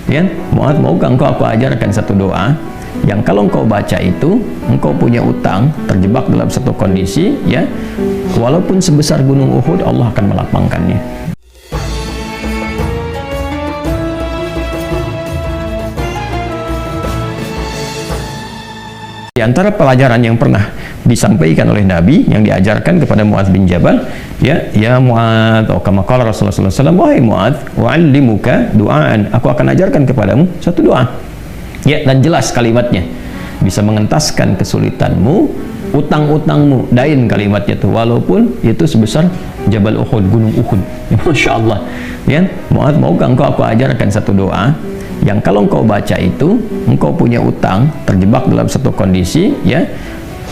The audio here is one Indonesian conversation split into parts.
Ya, Mu'adz, maukah engkau aku ajarkan satu doa yang kalau engkau baca itu, engkau punya utang, terjebak dalam satu kondisi, ya, walaupun sebesar gunung Uhud, Allah akan melapangkannya. Di antara pelajaran yang pernah disampaikan oleh Nabi, yang diajarkan kepada Mu'adz bin Jabal, ya Mu'adz, atau kama qala Rasulullah sallallahu alaihi wasallam, wahai Mu'adz, wa'allimuka du'aan, aku akan ajarkan kepadamu satu doa. Ya, dan jelas kalimatnya, bisa mengentaskan kesulitanmu, utang-utangmu, dain kalimatnya itu, walaupun itu sebesar Jabal Uhud, gunung Uhud. Ya, Masya Allah. Ya, Mu'adz, maukah engkau aku ajarkan satu doa yang kalau engkau baca itu, engkau punya utang, terjebak dalam satu kondisi, ya,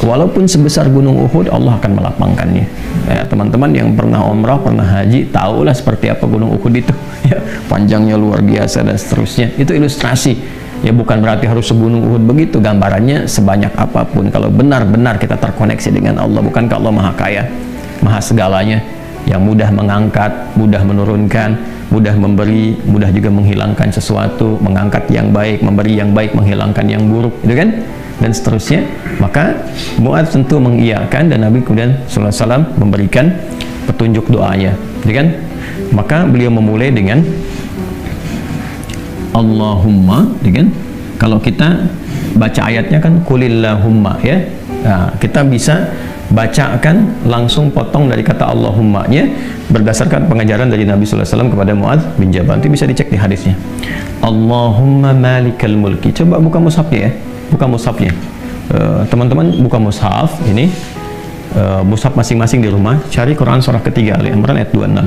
walaupun sebesar gunung Uhud, Allah akan melapangkannya. Ya, teman-teman yang pernah umrah, pernah haji, tahulah seperti apa gunung Uhud itu. Ya, panjangnya luar biasa dan seterusnya. Itu ilustrasi. Ya, bukan berarti harus segunung Uhud begitu, gambarannya sebanyak apapun. Kalau benar-benar kita terkoneksi dengan Allah, bukankah Allah Maha Kaya, Maha segalanya, yang mudah mengangkat, mudah menurunkan, mudah memberi, mudah juga menghilangkan sesuatu, mengangkat yang baik, memberi yang baik, menghilangkan yang buruk, gitu kan? Dan seterusnya. Maka Mu'adz tentu mengiyakan, dan Nabi kemudian sallallahu alaihi wasallam memberikan petunjuk doanya, gitu kan? Maka beliau memulai dengan Allahumma, gitu kan? Kalau kita baca ayatnya kan kulillahumma, ya. Nah, kita bisa bacakan langsung potong dari kata Allahumma-nya berdasarkan pengajaran dari Nabi sallallahu alaihi wasallam kepada Mu'adz bin Jabal. Itu bisa dicek di hadisnya. Allahumma malikal mulki. Coba buka mushafnya, ya. Buka mushafnya. Teman-teman buka mushaf ini, mushaf masing-masing di rumah, cari Quran surah ketiga Ali Imran ayat 26.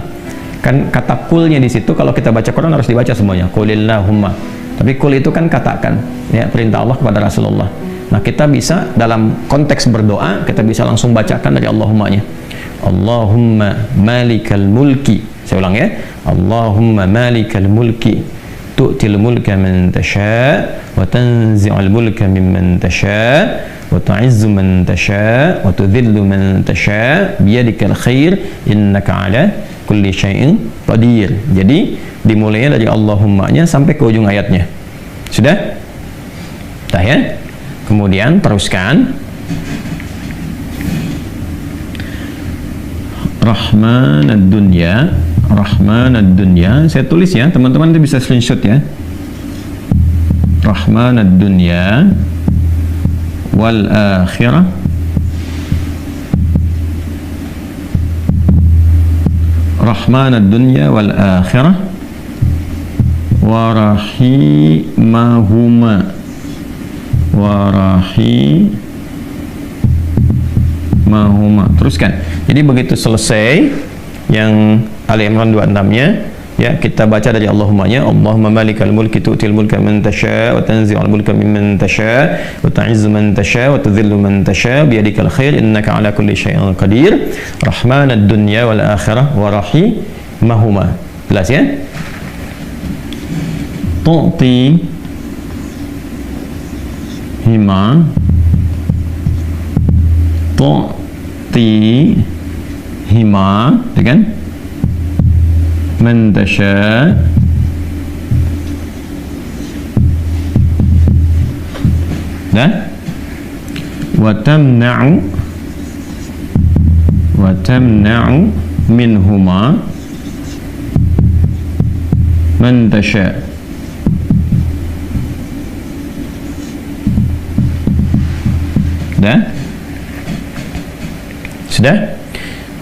Kan kata kulnya di situ, kalau kita baca Quran harus dibaca semuanya. Qulillahumma. Tapi kul itu kan katakan, ya, perintah Allah kepada Rasulullah. Nah, kita bisa dalam konteks berdoa, kita bisa langsung bacakan dari Allahumma-nya. Allahumma malikal mulki. Saya ulang, ya. Allahumma malikal mulki. Tu'til mulka man tasha' wa tanzi'ul mulka mimman tasha' wa tu'izzu man tasha' wa tudhillu man tasha' biyadikal khair innaka 'ala kulli syai'in qadir. Jadi dimulainya dari Allahumma-nya sampai ke ujung ayatnya. Sudah? Dah, ya? Kemudian teruskan Rahmanad dunya, Rahmanad dunya. Saya tulis, ya, teman-teman itu bisa screenshot, ya. Rahmanad dunya wal akhirah Rahmanad dunya wal akhirah wa rahimahuma warahimahuma. Teruskan. Jadi begitu selesai yang Ali Imran 26-nya, ya, kita baca dari Allahumma-nya. Allahumma malikal mulki tu'til mulka man tasha' wa tanzi'ul mulka mimman tasha' wa tu'izzu man tasha' wa tudhillu man tasha' biyadikal khair innaka 'ala kulli syai'in qadir. Rahmanad dunya wal akhirah wa rahimahuma. Jelas, ya? Tu'ti hima, tu'ti hima, kan? Man tasha, dah? Wa tamna'u minhuma man tasha. Dah? Sudah?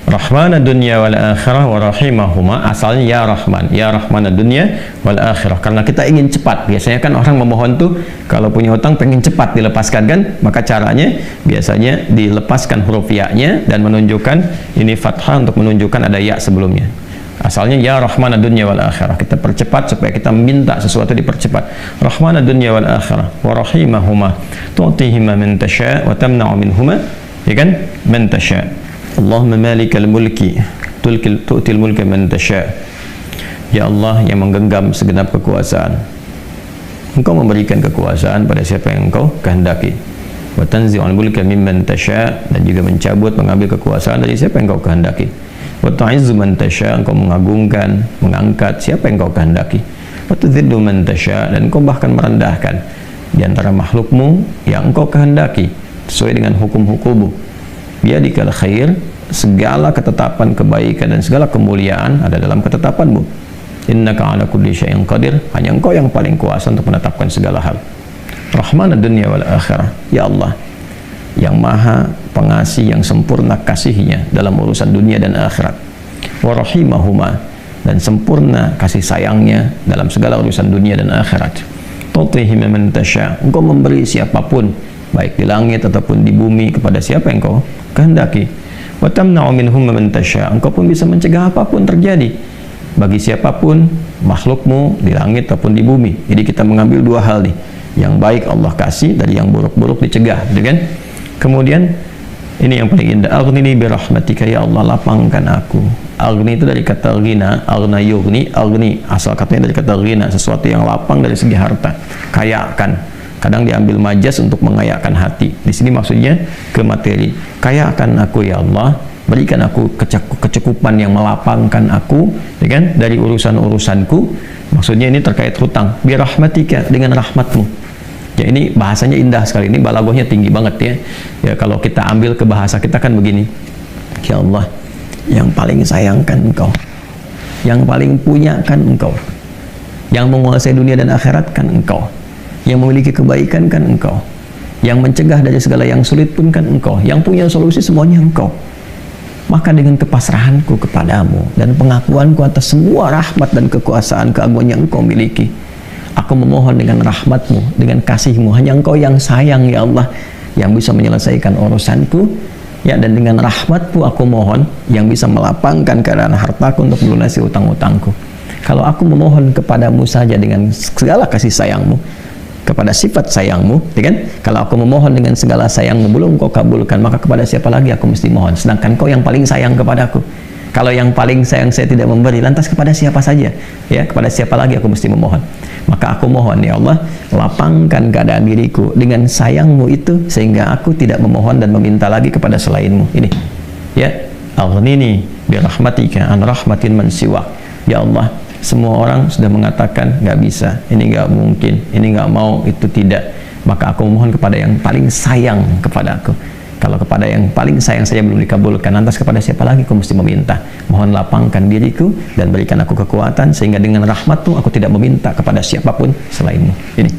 Rahmanad dunya wal akhirah wa rahimahuma. Asalnya ya Rahman, ya Rahmanad dunya wal akhirah. Karena kita ingin cepat. Biasanya kan orang memohon tuh kalau punya hutang pengen cepat dilepaskan, kan? Maka caranya biasanya dilepaskan huruf ya-nya dan menunjukkan ini fathah untuk menunjukkan ada ya sebelumnya. Asalnya ya Rahmanad dunya wal akhirah. Kita percepat supaya kita minta sesuatu dipercepat. Rahmanad dunya wal akhirah wa rahimahuma tu'tihima man tasha' wa tamna'u minhuma, ya kan? Man tasha'. Allahumma malikal mulki tu'til mulka man tasha'. Ya Allah yang menggenggam segenap kekuasaan, Engkau memberikan kekuasaan pada siapa yang Engkau kehendaki. Wa tanzi'ul mulka mimman tasha', dan juga mencabut, mengambil kekuasaan dari siapa yang Engkau kehendaki. Wa tu'izzu man tasha', Engkau mengagungkan, mengangkat siapa yang Engkau kehendaki. wa tudhillu man tasya, dan engkau bahkan merendahkan di antara makhlukmu yang engkau kehendaki sesuai dengan hukum-hukummu. Biyadikal khair, segala ketetapan kebaikan dan segala kemuliaan ada dalam ketetapanmu. Innaka ala kulli syai'in qadir, hanya engkau yang paling kuasa untuk menetapkan segala hal. Rahmanad dunya wal akhirah, ya Allah yang maha pengasih, yang sempurna kasihnya dalam urusan dunia dan akhirat. Wa rahimahuma, dan sempurna kasih sayangnya dalam segala urusan dunia dan akhirat. Tu'tihi man tasya, engkau memberi siapapun baik di langit ataupun di bumi kepada siapa yang engkau kehendaki. Wa tamna'u minhum man tasya, engkau pun bisa mencegah apapun terjadi bagi siapapun makhlukmu di langit ataupun di bumi. Jadi kita mengambil dua hal nih, yang baik Allah kasih, dari yang buruk-buruk dicegah, gitu kan? Kemudian ini yang paling indah, aghnini bi rahmatika, ya Allah lapangkan aku. Aghni itu dari kata ghina, aghna yughni, aghni asal katanya dari kata ghina, sesuatu yang lapang dari segi harta, kayakan. Kadang diambil majas untuk mengayakan hati. Di sini maksudnya ke materi. Kayakan aku ya Allah, berikan aku kecukupan yang melapangkan aku, ya kan, dari urusan-urusanku. Maksudnya ini terkait hutang. Bi rahmatika, dengan rahmatmu. Ya, ini bahasanya indah sekali, ini balaghahnya tinggi banget ya. Ya kalau kita ambil ke bahasa kita kan begini. Ya Allah, yang paling sayangkan engkau, yang paling punya kan engkau, yang menguasai dunia dan akhirat kan engkau, yang memiliki kebaikan kan engkau, yang mencegah dari segala yang sulit pun kan engkau, yang punya solusi semuanya engkau. Maka dengan kepasrahanku kepadamu dan pengakuanku atas semua rahmat dan kekuasaan keagungan yang engkau miliki, aku memohon dengan rahmatmu, dengan kasihmu, hanya engkau yang sayang ya Allah, yang bisa menyelesaikan urusanku, ya, dan dengan rahmatmu aku mohon yang bisa melapangkan keadaan hartaku untuk melunasi utang-utangku. Kalau aku memohon kepadamu saja dengan segala kasih sayangmu, kepada sifat sayangmu, ya kan? Kalau aku memohon dengan segala sayangmu belum kau kabulkan, maka kepada siapa lagi aku mesti mohon? Sedangkan kau yang paling sayang kepadaku. Kalau yang paling sayang saya tidak memberi, lantas kepada siapa saja? Ya, kepada siapa lagi aku mesti memohon? Maka aku mohon ya Allah, lapangkan keadaan diriku dengan sayangmu itu, sehingga aku tidak memohon dan meminta lagi kepada selainmu. Ini, ya, aghnini bi rahmatika an rahmatin man siwak. Ya Allah, semua orang sudah mengatakan nggak bisa, ini nggak mungkin, ini nggak mau, itu tidak. Maka aku mohon kepada yang paling sayang kepada aku. Kalau kepada yang paling sayang saja belum dikabulkan, lantas kepada siapa lagi aku mesti meminta? Mohon lapangkan diriku dan berikan aku kekuatan, sehingga dengan rahmatmu aku tidak meminta kepada siapapun selainmu. Ini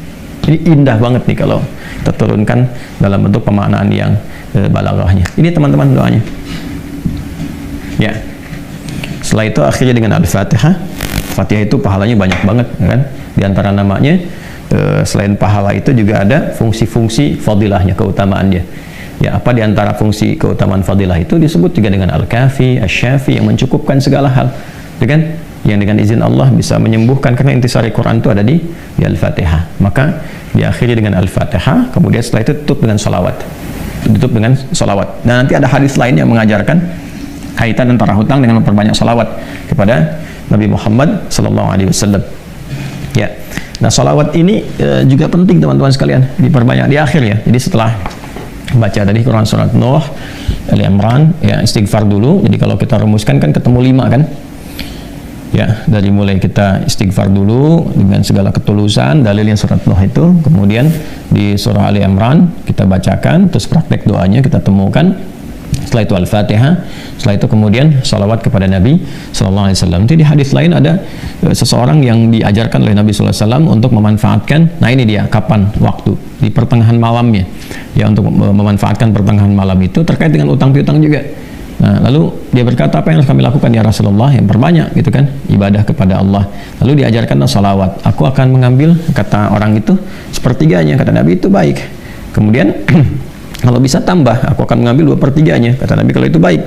indah banget nih kalau kita turunkan dalam bentuk pemaknaan yang balaghahnya. Ini teman-teman doanya. Ya. Setelah itu akhirnya dengan Al-Fatihah. Fatihah itu pahalanya banyak banget, kan? Di antara namanya selain pahala itu juga ada fungsi-fungsi fadilahnya, keutamaannya. Ya, apa di antara fungsi keutamaan fadilah itu disebut juga dengan Al-Kafi, Asy-Syafi, yang mencukupkan segala hal, kan? Yang dengan izin Allah bisa menyembuhkan, karena intisari Quran itu ada di Al-Fatihah. Maka diakhiri dengan Al-Fatihah, kemudian setelah itu tutup dengan salawat. Tutup dengan salawat. Dan nanti ada hadis lain yang mengajarkan kaitan antara hutang dengan memperbanyak salawat kepada Nabi Muhammad SAW. Ya. Nah, salawat ini juga penting teman-teman sekalian, diperbanyak di akhir ya. Jadi setelah baca tadi Quran surat Nuh, Ali Imran, ya, istighfar dulu. Jadi kalau kita rumuskan kan ketemu 5 kan? Ya, dari mulai kita istighfar dulu dengan segala ketulusan, dalilnya surat Nuh itu, kemudian di surah Ali Imran kita bacakan, terus praktek doanya kita temukan. Setelah itu Al-Fatihah, setelah itu kemudian salawat kepada Nabi Sallallahu Alaihi Wasallam. Di hadis lain ada seseorang yang diajarkan oleh Nabi Sallallahu Alaihi Wasallam untuk memanfaatkan, nah ini dia, kapan waktu, di pertengahan malamnya, ya, untuk memanfaatkan pertengahan malam itu terkait dengan utang piutang juga. Nah, lalu dia berkata, apa yang harus kami lakukan ya Rasulullah? Yang perbanyak, gitu kan, ibadah kepada Allah. Lalu diajarkanlah salawat. Aku akan mengambil, kata orang itu, sepertiganya, kata Nabi, itu baik. Kemudian kalau bisa tambah, aku akan mengambil 2/3-nya, kata Nabi, kalau itu baik.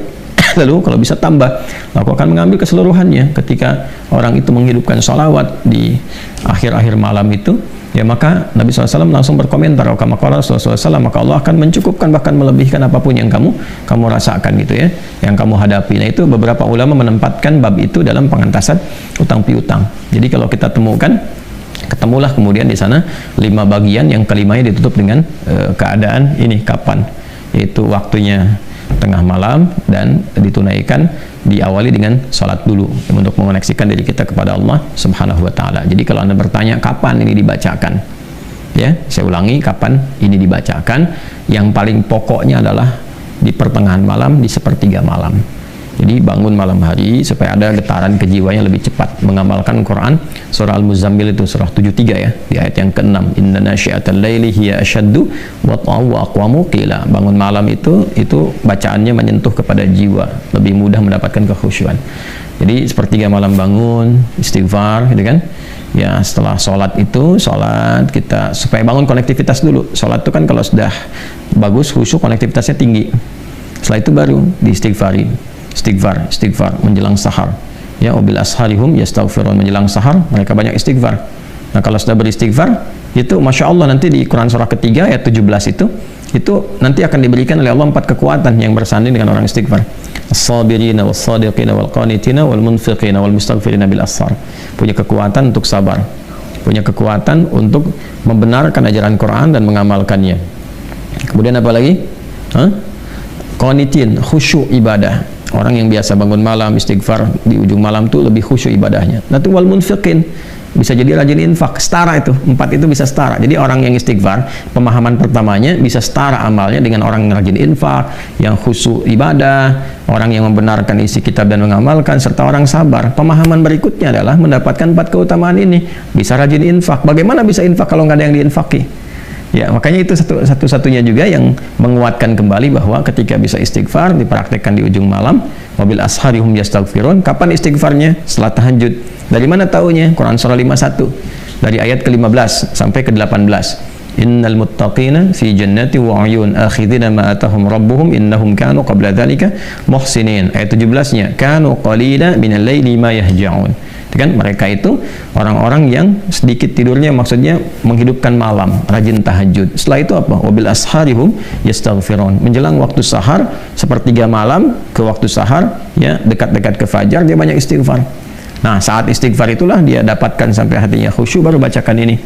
Lalu kalau bisa tambah, aku akan mengambil keseluruhannya. Ketika orang itu menghidupkan salawat di akhir-akhir malam itu, ya, maka Nabi SAW langsung berkomentar, maka Allah akan mencukupkan, bahkan melebihkan apapun yang kamu rasakan, gitu ya, yang kamu hadapi. Nah, itu beberapa ulama menempatkan bab itu dalam pengentasan utang piutang. Jadi kalau kita temukan, ketemulah kemudian di sana 5 bagian, yang kelimanya ditutup dengan keadaan ini, kapan, yaitu waktunya tengah malam, dan ditunaikan diawali dengan sholat dulu untuk mengoneksikan diri kita kepada Allah Subhanahu wa Ta'ala. Jadi kalau Anda bertanya kapan ini dibacakan, ya, saya ulangi, kapan ini dibacakan, yang paling pokoknya adalah di pertengahan malam, di sepertiga malam. Jadi bangun malam hari supaya ada getaran kejiwanya lebih cepat mengamalkan Quran. Surah Al-Muzammil itu surah 73 ya, di ayat yang ke-6, inna nasyi'atal laili hiya asyaddu wat'an wa aqwamu qila. Bangun malam itu bacaannya menyentuh kepada jiwa, lebih mudah mendapatkan kekhusyuan. Jadi sepertiga malam bangun, istighfar gitu kan. Ya, setelah sholat itu, sholat kita supaya bangun konektivitas dulu. Sholat itu kan kalau sudah bagus, khusyuk, konektivitasnya tinggi. Setelah itu baru diistighfari. Istighfar menjelang sahar. Ya, wabil asharihum yastaghfirun, menjelang sahar mereka banyak istighfar. Nah, kalau sudah beristighfar, itu Masya Allah nanti di Quran surah ketiga ayat 17 itu nanti akan diberikan oleh Allah 4 kekuatan yang bersanding dengan orang istighfar. As-sabirina was-sadiqina wal-qanitina wal-munfiqina wal-mustaghfirina bil ashar. Punya kekuatan untuk sabar, punya kekuatan untuk membenarkan ajaran Quran dan mengamalkannya. Kemudian apa lagi? Qanitin, khusyuk ibadah. Orang yang biasa bangun malam istighfar di ujung malam tuh lebih khusyuk ibadahnya. Nah, itu wal munfiqin, bisa jadi rajin infak, setara itu. 4 itu bisa setara. Jadi orang yang istighfar, pemahaman pertamanya bisa setara amalnya dengan orang yang rajin infak, yang khusyuk ibadah, orang yang membenarkan isi kitab dan mengamalkan, serta orang sabar. Pemahaman berikutnya adalah mendapatkan 4 keutamaan ini. Bisa rajin infak. Bagaimana bisa infak kalau nggak ada yang diinfaki? Ya, makanya itu satu-satunya juga yang menguatkan kembali bahwa ketika bisa istighfar dipraktekkan di ujung malam. Wabil asharihum yastaghfirun. Kapan istighfarnya? Setelah tahajud. Dari mana taunya? Quran surah 51 dari ayat ke-15 sampai ke-18. Innal muttaqina fi jannati wa 'uyun akhidina ma atahum rabbuhum innahum kanu qabla dzalika muhsinin. Ayat 17-nya, kanu qalila minal laili ma yahja'un. Kan mereka itu orang-orang yang sedikit tidurnya, maksudnya menghidupkan malam, rajin tahajud. Setelah itu apa? Wabil asharihum yastaghfirun. Menjelang waktu sahar, sepertiga malam ke waktu sahar, ya, dekat-dekat ke fajar, dia banyak istighfar. Nah, saat istighfar itulah dia dapatkan sampai hatinya khusyuk, baru bacakan ini.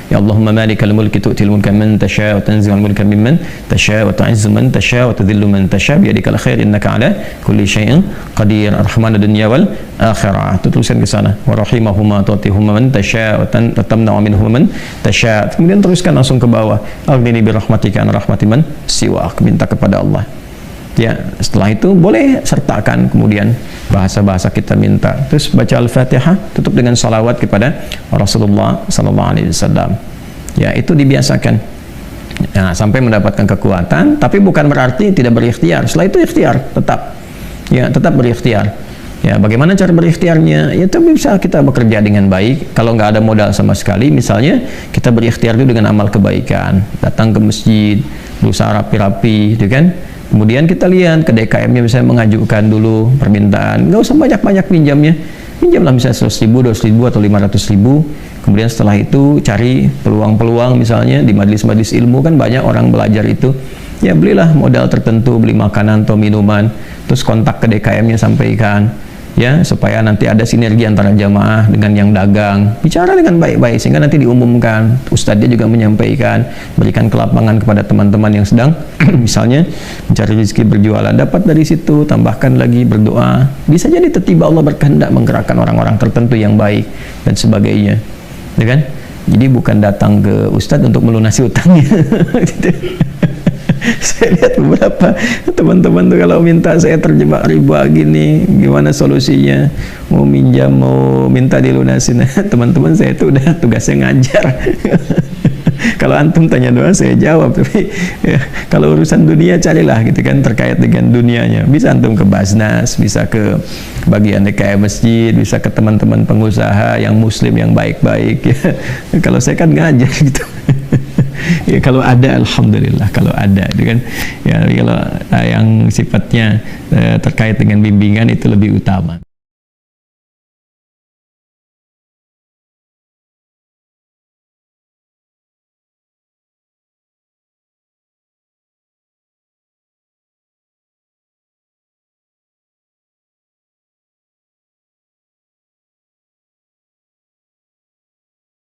Ya Allahumma malikal mulki tu'til mulka man tasha' wa tanzi'ul mulka mimman tasha' wa tu'izzu man tasha' wa tudhillu man tasha' bi yadikal khair innaka 'ala kulli syai'in qadir arhamanud dunya wal akhirah. Itu tulisan ke sana. Wa rahimahuma tu'tihuma man tasha' wa tamna'u minhum man tasha'. Kemudian teruskan langsung ke bawah. Aghnini bi rahmatika an rahmati man siwak. Minta kepada Allah. Ya, setelah itu boleh sertakan kemudian bahasa-bahasa kita minta. Terus baca Al-Fatihah, tutup dengan salawat kepada Rasulullah sallallahu alaihi wasallam. Ya, itu dibiasakan. Nah, sampai mendapatkan kekuatan, tapi bukan berarti tidak berikhtiar. Setelah itu ikhtiar tetap. Ya, tetap berikhtiar. Ya, bagaimana cara berikhtiarnya? Ya, itu bisa kita bekerja dengan baik. Kalau nggak ada modal sama sekali, misalnya kita berikhtiar dulu dengan amal kebaikan, datang ke masjid, berusaha rapi-rapi, gitu kan? Kemudian kita lihat ke DKM-nya, misalnya mengajukan dulu permintaan, nggak usah banyak-banyak pinjamnya, pinjamlah misalnya 100.000, 200.000 atau 500.000. Kemudian setelah itu cari peluang-peluang, misalnya di majelis-majelis ilmu kan banyak orang belajar itu, ya belilah modal tertentu, beli makanan atau minuman, terus kontak ke DKM-nya, sampaikan, ya, supaya nanti ada sinergi antara jamaah dengan yang dagang. Bicara dengan baik-baik sehingga nanti diumumkan. Ustadznya juga menyampaikan, berikan kelapangan kepada teman-teman yang sedang misalnya mencari rezeki berjualan, dapat dari situ, tambahkan lagi, berdoa. Bisa jadi tiba-tiba Allah berkehendak menggerakkan orang-orang tertentu yang baik dan sebagainya, ya kan? Jadi bukan datang ke ustadz untuk melunasi utangnya. Saya lihat beberapa teman-teman tuh kalau minta, saya terjebak riba gini, gimana solusinya? Mau minjam, mau minta dilunasin. Teman-teman saya itu udah tugasnya ngajar. Kalau antum tanya doa saya jawab, tapi ya, kalau urusan dunia carilah gitu kan, terkait dengan dunianya. Bisa antum ke Basnas, bisa ke bagian DKM masjid, bisa ke teman-teman pengusaha yang muslim yang baik-baik ya. Kalau saya kan ngajar gitu. Ya, kalau ada alhamdulillah, kalau ada itu kan ya, kalau yang sifatnya terkait dengan bimbingan itu lebih utama.